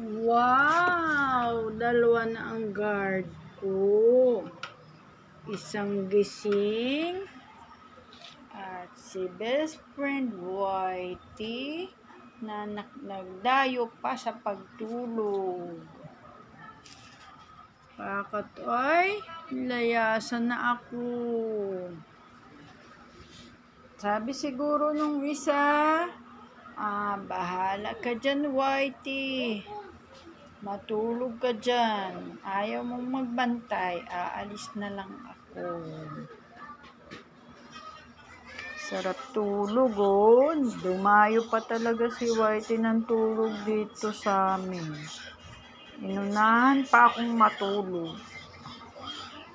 Wow! Dalawa na ang guard ko. Isang gising at si best friend Whitey na nagdayo pa sa pagtulog. Bakit ay layasan na ako. Sabi siguro nung isa, bahala ka dyan, Whitey. Matulog ka dyan. Ayaw mong magbantay. Aalis na lang ako. Sarap tulog, oh. Dumayo pa talaga si Whitey ng tulog dito sa amin. Inunahan pa akong matulog.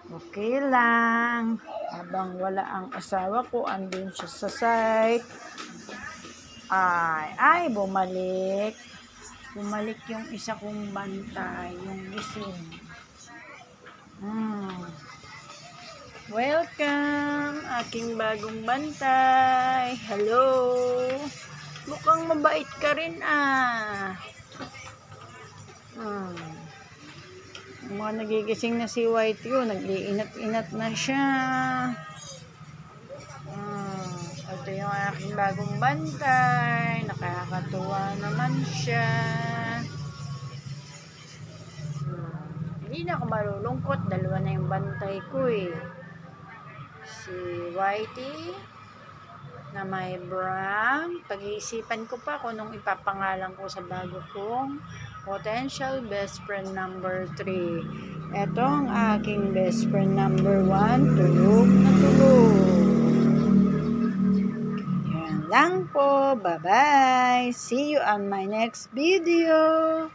Okay lang. Habang wala ang asawa ko, andun siya sa site. Bumalik. Bumalik yung isa kong bantay, yung gising. Welcome, aking bagong bantay. Hello. Mukhang mabait ka rin, Mga nagigising na si Whitey, nag-iinat-inat na siya. Ito yung aking bagong bantay. Nakakatuwa naman siya. Hindi na ako malulungkot. Dalawa na yung bantay ko eh. Si Whitey na may brown. Pag-iisipan ko pa kung anong ipapangalan ko sa bago kong potential best friend number 3. Ito ang aking best friend number 1. Tulog na tulog. Yan lang po. Bye-bye. See you on my next video.